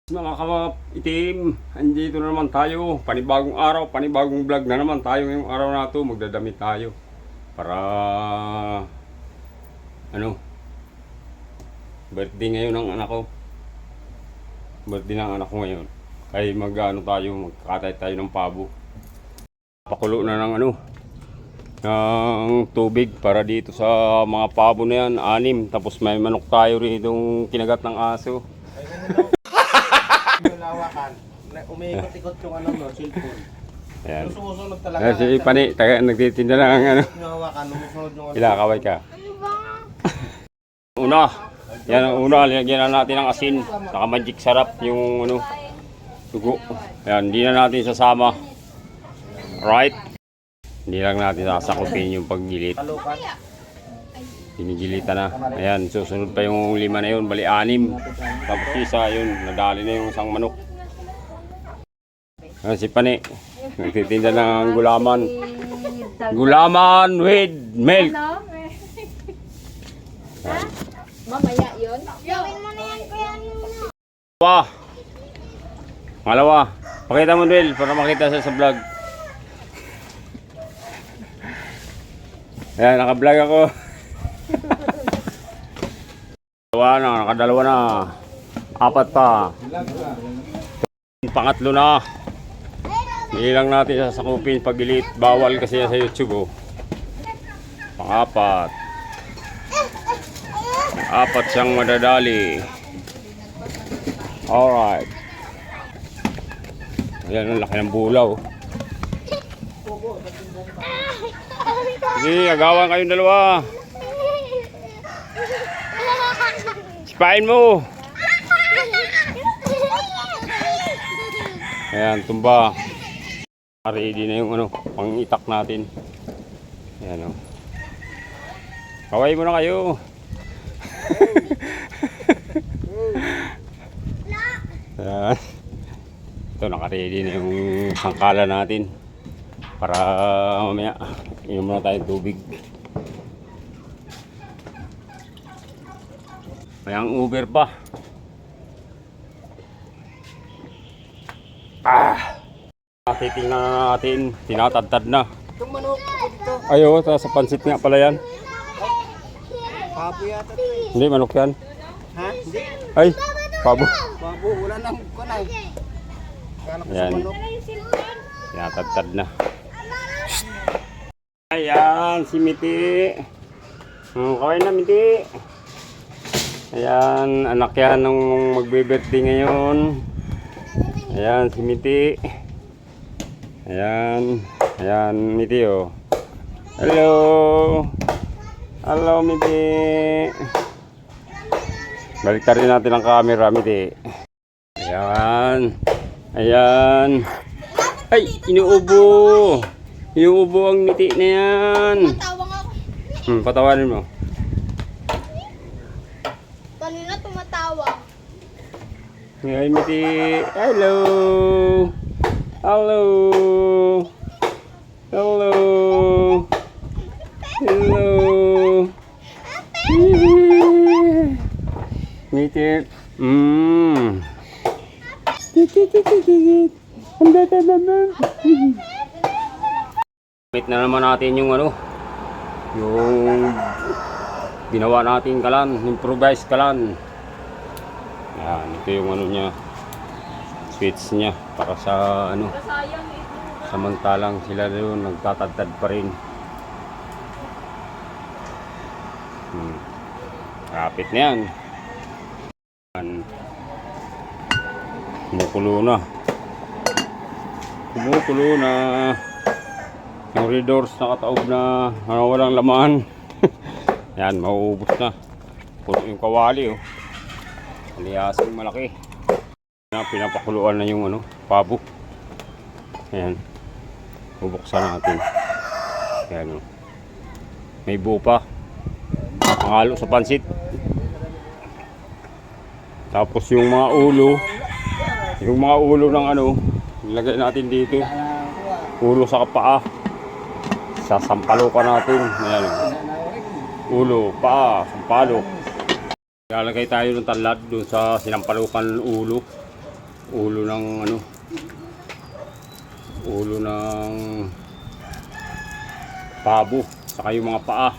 Mga ka-itim, andito na naman tayo. Panibagong araw, panibagong vlog na naman tayo ngayong araw na ito. Magdadamit tayo para birthday ngayon ng anak ko. Birthday ng anak ko ngayon. Kaya magkakatay tayo ng pabo. Pakulo na ng ng tubig para dito sa mga pabo na yan, 6. Tapos may manok tayo rin itong kinagat ng aso. Lawakan. Umiikot-ikot yung cellphone. Ayan. Sumusunod talaga. Si Pani, nagtitinda ng Yung hawakan, sumusunod yung ilakaway ka. Una, yan ang una, lagyan na natin ng asin. Saka magic sarap yung dugo. Ayan, hindi na natin sasama. Right? Hindi lang natin sasakupin yung paggilit. Palukan. Pinigilitan na. Ayan, susunod pa yung 5 na yun, bali 6. Tapos isa yun, nadali na yung isang manok. Ayan, si Pani, nagtitinda ng gulaman. Gulaman with milk. Mamaya yun? Gawin mo na yan, kuya. Ngalawa. Pakita mo, Noel, para makita sa vlog. Ayan, naka-vlog ako. Nakadalawa na. 4 pa. Pangatlo na. Ilang natin sasakupin pag-delete. Bawal kasi sa YouTube. Pang-4. 4 siyang madadali. Alright. Ayan, ang laki ng bulaw. Sige, agawan kayong dalawa. Sipain mo. Ayan, tumba. Ready na yung pang-itak natin. Ayan o. Kaway mo na kayo. Ayan. Ito, naka-ready na yung sangkala natin. Para mamaya, inom na tayong tubig. Mayang Uber pa. Titingnan na natin. Tinatadtad na. Itong manok ko dito. Ayo, sa pansit nga pala yan. Pabo yata ito eh. Hindi, manok yan. Ha? Hindi. Ay, pabo. Pabo, wala nang kunay. Kala ko sa Yan. manok. Tinatadtad na. Ayan, si Miti. Kaway na, Miti. Ayan, anak yan nung magbe-birthday ngayon. Ayan, si Miti. Ayan, ayan, Miti oh. Hello. Hello, Miti. Baliktarin natin ang camera, Miti. Ayan. Ayan. Ay, inuubo. Inuubo ang Miti na yan. Tawang ako. Patawarin mo. Kanina tumatawa. Ngayon, Miti. Hello. Hello. Hello. Hello. Miti. Ang bata naman. Gamit na naman natin yung yung ginawa natin kalan, improvise kalan. Yan, ito yung niya, switch niya para sa samantalang sila doon nagtatadtad pa rin. Kapit na yan. Kumukulo na. Kumukulo na. Yung red doors nakataob na walang laman. Yan, mauubos na. Puno yung kawali oh. Aliyasing malaki. Pinapakuluan na yung pabo. Ayan. Bubuksan natin. Ayan oh. May buo pa. Pangalo sa pansit. Tapos yung mga ulo. Yung mga ulo ng ilagay natin dito. Ulo sa paa. Sasampalokan natin. Ayan oh. Ulo, paa, sampalok. Lalagay tayo ng tanlad doon sa sinampalukan ulo. ulo ng ano, ulo ng pabo, saka yung mga paa.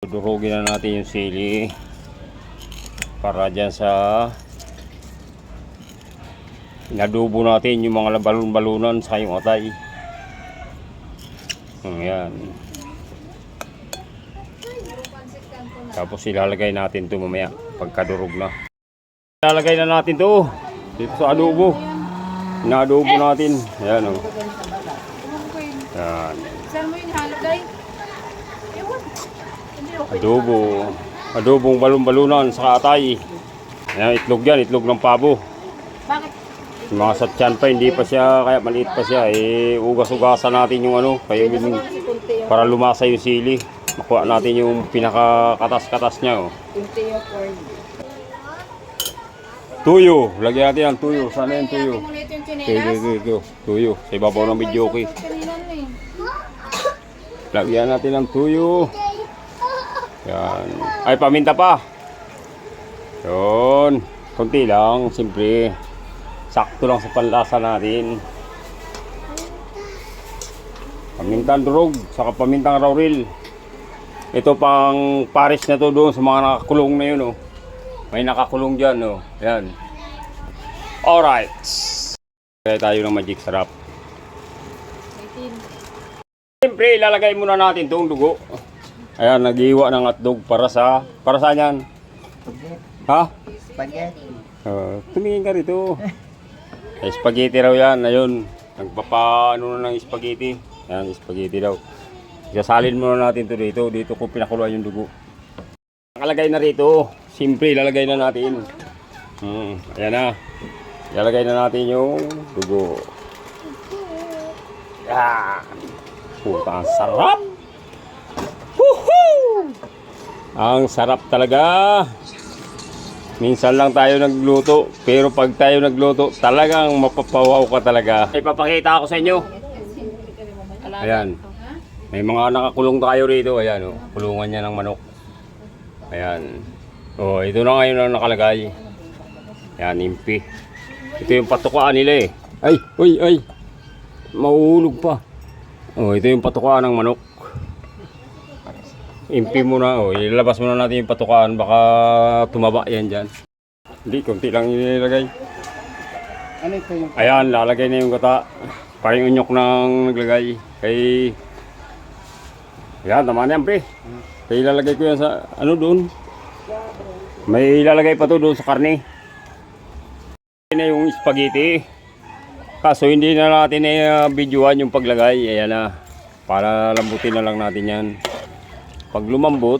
Durugin na natin yung sili para dyan sa inadubo natin yung mga balon-balunan sa yung atay. Ayan. Tapos ilalagay natin ito mamaya pagkadurog na. Ilalagay na natin ito dito sa adobo. Inaadobo natin. Ayan o. Ayan. Saan mo yung haladay? Adobo. Adobong balon-balunan sa atay. Ayan, itlog yan. Itlog ng pabo. Bakit? Yung mga satyan pa, hindi pa siya, kaya maliit pa siya. Ugas-ugasan natin yung ano, kaya para lumasa yung sili. Makuha natin yung pinaka-katas-katas niya. Oh. Tuyo. Lagyan natin ang tuyo. Sana yung tuyo. Tuyo. Sa ibabaw ng video ko. Lagyan natin ang tuyo. Yan. Ay, paminta pa. Yun. Kunti lang. Siyempre. Sakto lang sa panlasa natin. Pamintang durog. Saka pamintang laurel. Ito pang pares na to doon sa mga nakakulong na yun. Oh. May nakakulong dyan. Oh. Yan. Alright. Kaya tayo ng magic sarap. Siyempre, ilalagay muna natin itong dugo. Ayan, nag-iwa ng hotdog para saan yan? Ha? Spaghetti. Tumingin ka rito. Spaghetti raw yan. Ayun, nagpapaano na ng spaghetti. Ayan, spaghetti daw. Isasalin muna natin ito dito. Dito ko pinakuluan yung dugo. Nakalagay na rito. Siyempre, ilalagay na natin. Ayan na. Ilalagay na natin yung dugo. Yan. Puta, ang sarap. Woohoo! Ang sarap talaga. Minsan lang tayo nagluto, pero pag tayo nagluto, talagang mapapawaw ka talaga. Ipapakita ako sa inyo. Ayan. May mga nakakulong tayo rito. Ayan, oh. Kulungan niya ng manok. Ayan. Oh, ito na ngayon ang nakalagay. Ayan, impi. Ito yung patukaan nila eh. Ay, ay. Mauhulog pa. Oh, ito yung patukaan ng manok. Impi muna, oh, ilalabas muna natin yung patukaan, baka tumaba yan dyan. Hindi, konti lang ilalagay. Ano ito yung... Ayan, lalagay na yung gata. Parang unyok nang naglagay. Kay... Ayan, tama na yan, pre. Kaya ilalagay ko yan sa, ano doon. May ilalagay pa to doon sa karne. Ayan na yung spaghetti. Kaso hindi na natin videoan yung paglagay. Ayan na. Para lambutin na lang natin yan. Pag lumambot,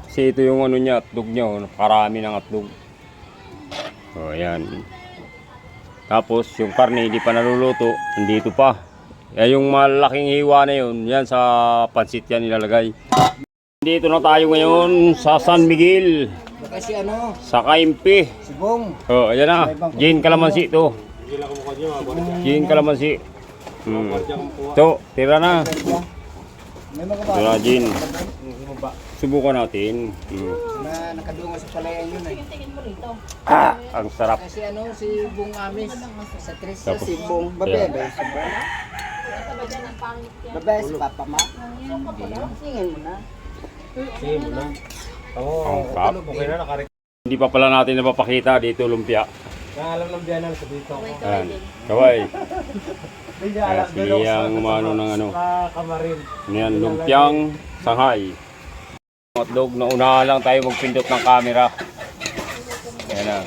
kasi ito yung ano niya, hotdog niya, oh, napakarami ng hotdog. O, ayan. Tapos, yung karne hindi pa naluluto, nandito pa. Yung malaking hiwa na yun, yan sa pansit yan nilalagay. Dito na tayo ngayon sa San Miguel. Kasi ano, Sa Kaimpi. sibong. O, ayan na. Gin Kalamansi ito. Gin Kalamansi. Ito, tira na. May mga Ito na, Gin. Subukan natin. na nakadungo sa palayan yun eh. Ang sarap. Kasi ano, si Bong Amis. Sa Tris sa Tapos, Sibong. yeah. Babae, Sibong. Babae, si Papa Ma. Singin mo na. Ang sarap. Hindi pa pala natin napapakita dito lumpia. Alam ng biyanan sa dito. Ayan. Kaway. Ayan, siyang umano ng ano. Kamarin. Yan, lumpiang Shanghai. Hotdog na una lang tayo magpindot ng camera. Ayan na.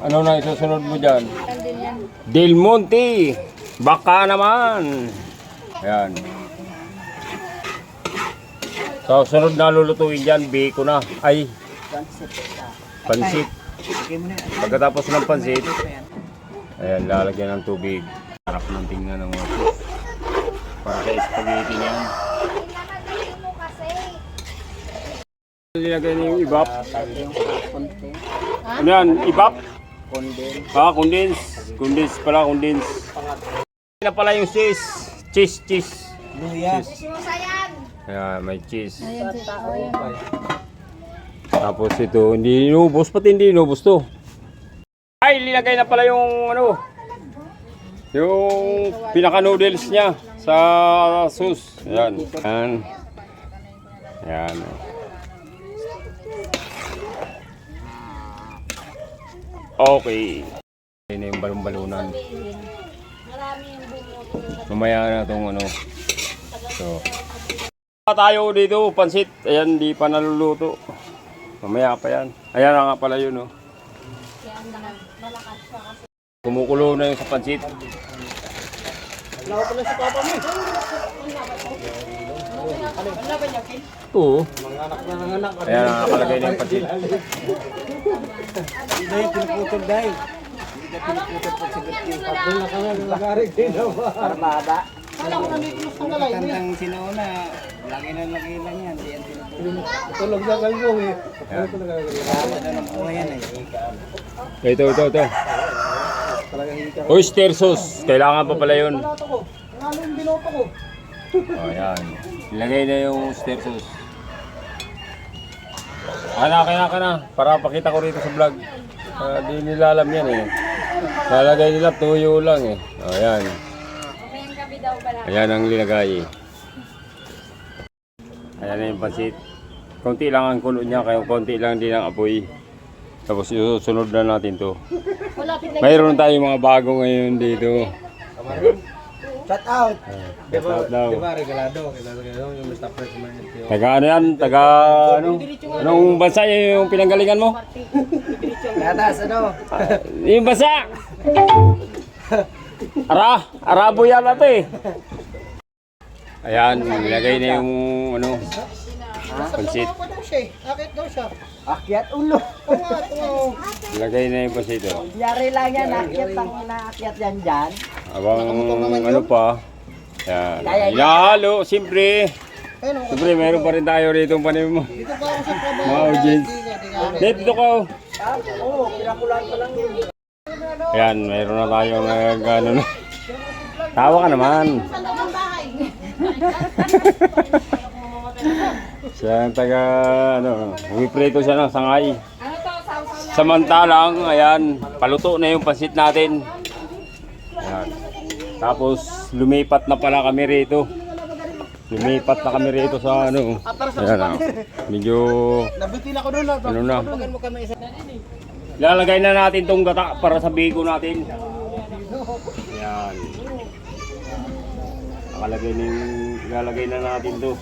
Ano na isusunod mo dyan? Del Monte. Baka naman. Ayan. So, sunod na lulutuin dyan, biko na. Ay, pansit. Pagkatapos ng pansit, ayan, lalagyan ng tubig. Harap ng tingnan ng mga para sa spaghetti niyan. Nilagay niyo yung ibap. Ano yan? Ibap? Condense. Condense pala, condense. Ito na pala yung cheese. Cheese. Luya. Ayan, may cheese. Tapos ito, hindi inubos. Pati hindi inubos to. Ay, linagay na pala yung ano, yung pinaka-noodles niya sa sauce. Ayan. Ayan. Ayan. Okay. Ayan na yung balon-balunan. Mamaya na itong ano. So. Tayo dito, pansit. Ayan, di pa naluluto. Mamaya pa yan. Ayan na nga pala yun, oh. Kumukulo na yung sa pansit. Lawa pala si Papa mo. Oo. Mga anak na ng anak. Ayan, nakakalagay na yung pansit. Dahil pinuputol dahil. Hindi ka pinuputol pag sagot yung Papa. Doon na ka nga, nagarig din ako. Armada. Alam ko nandito na sa galay. Tandang sinauna, lagi na lagi lang yan. Di yan pinuputol. Tulog sa kalbong eh. Armada ng buhay yan eh. Ito. Oyster sauce. Kailangan pa pala yun. Ano yung binoto ko? O, ayan. Ilagay na yung oyster sauce. Kaya na. Para pakita ko rito sa vlog. Di nila alam yan eh. Lalagay nila tuyo lang eh. O, ayan. Ayan ang linagay. Ayan na yung pansit. Konti lang ang kulo niya, kaya konti lang din ang apoy. Tapos susunod na natin to. Mayroon tayong mga bago ngayon dito. Shout out! Shout out daw. Diba, regalado yung Mr. President. Taga ano yan? Taga ano? Anong bansa yung pinanggalingan mo? Gatas, ano? Yung bansa! Arabo yan natin eh. Ayan, nilagay na yung ano, pansit. Akit daw siya. Akyat ulo. Nilagay na yung pansit oh. Yari lang yan, akyat ang inaakyat yan dyan. Abang ano pa. Ayan. Hinahalo, siyempre. Siyempre, meron pa rin tayo rito ang panin mo. Dito pa ako sa trabaho. Mga audience. Dito ka oh. Oo, pinakulan pa lang yun. Ayan, meron na tayong ano na. Tawa ka naman. Siya ang taga, ano, humiprito siya ng sangay. Samantalang, ayan, paluto na yung pansit natin. Ayan. Tapos, lumipat na pala kami rito. Lumipat na kami rito sa ano. Ayan, medyo, Nabitin ako doon. ano na. Tawagan mo kami isa. Lalagay na natin tong gata para sa bigo natin. Ayan. Ilalagay na natin to.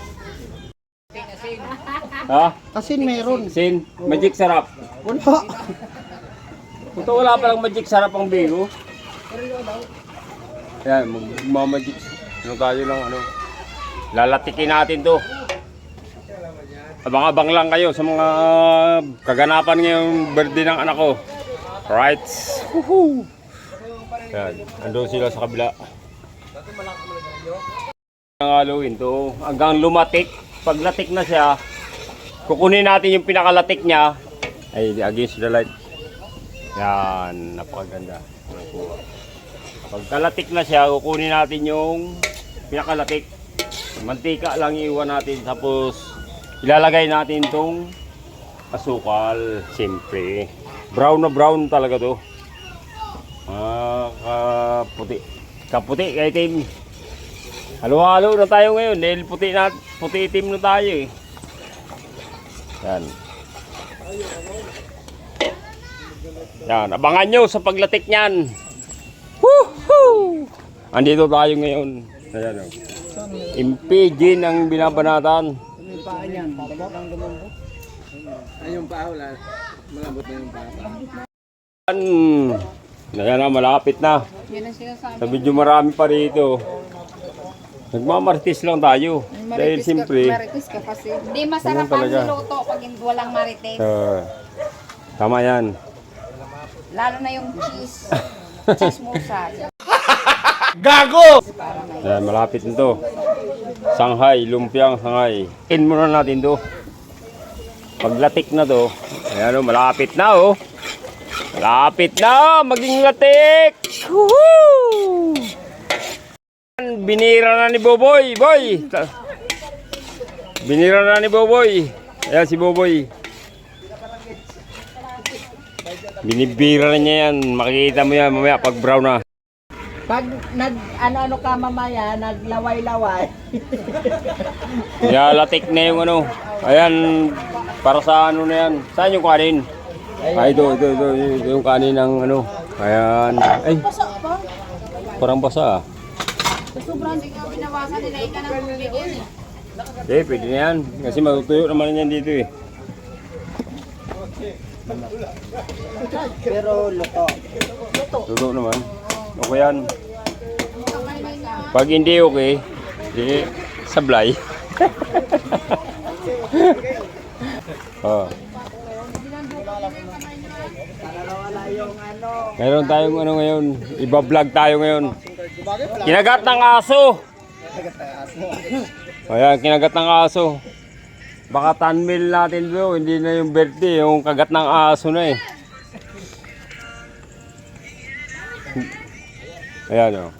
Ha? Kasi meron. Sin, magic sarap. Wala. Ito wala palang magic sarap ang bigo. Ayan, magmamagic. Ano tayo lang ano. Lalatikin natin to. Abang-abang lang kayo sa mga kaganapan ngayong birthday ng anak ko. Right. Woohoo! Ayan, andun sila sa kabila. Ang haluin to, hanggang lumatik. Pag latik na siya, kukunin natin yung pinakalatik niya. Ay, against the light. Yan, napakaganda. Pagkalatik na siya, kukunin natin yung pinakalatik. Mantika lang iwan natin, tapos ilalagay natin tong asukal, siyempre. Brown na brown talaga to. Kaputi. Kaputi, kay Tim. Halo-halo na tayo ngayon dahil puti itim na tayo eh. Yan. Yan, abangan nyo sa paglatik niyan. Woohoo! Andito tayo ngayon. Ayan o. Impigin ang binabanatan. Yung paa niyan. Malambot ang lumambot. Ay, yung paa wala. Malambot na yung paa. Ayan na, malapit na. Yun ang sinasabi. Sa video marami pa rito. Nagmamarites lang tayo. Dahil siyempre, Marites ka kasi. Hindi masarap Ganun talaga. ang niluto pag walang marites. tama yan. Lalo na yung cheese. Cheese musas. Ayan, malapit na to. Shanghai, lumpiang Shanghai. In muna natin to. Paglatik na to, ayan o, malapit na o. Malapit na, maging latik. Woohoo! Binira na ni Boboy, boy. Binira na ni Boboy. Ayan si Boboy. Binibira na niya yan. Makikita mo yan mamaya pag brown na. Pag ano ka mamaya, naglaway-laway. Niyalatik na yung ano. Ayan, para sa ano na yan. Saan yung kanin? Ay, ito yung kanin ng ano. Ayan. Ay, parang basa ah. Sobrang hindi ko binawasan nila ka ng tubig yan eh. Eh, pwede na yan. Kasi matutuyo naman yan dito eh. Pero luto. Tuto naman. Okay yan. Pag hindi okay, di sablay. Oh. Meron tayong ano ngayon, iba-vlog tayo ngayon. Kinagat ng aso. Ayan, kinagat ng aso. Baka tanmil natin bro, hindi na yung birthday, yung kagat ng aso na eh. Ayan o.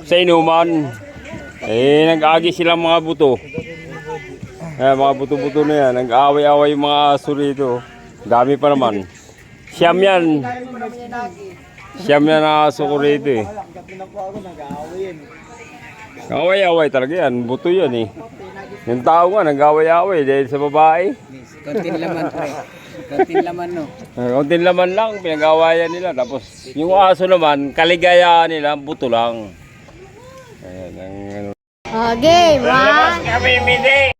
Sa inuman, eh nag-agi silang mga buto. Ayan, mga buto-buto na yan, nag-away-away yung mga aso rito. Dami pa naman. Siyam yan. Siyam yan ang aso ko rito eh. Away-away talaga yan, buto yan eh. Yung tao nga, nag-away-away dahil sa babae. Konting laman pre. Konting laman no. Konting laman lang, pinag-awayan nila. Tapos yung aso naman, kaligayaan nila, buto lang. Ayan, ang ano. Okay, one. Kami, Midi!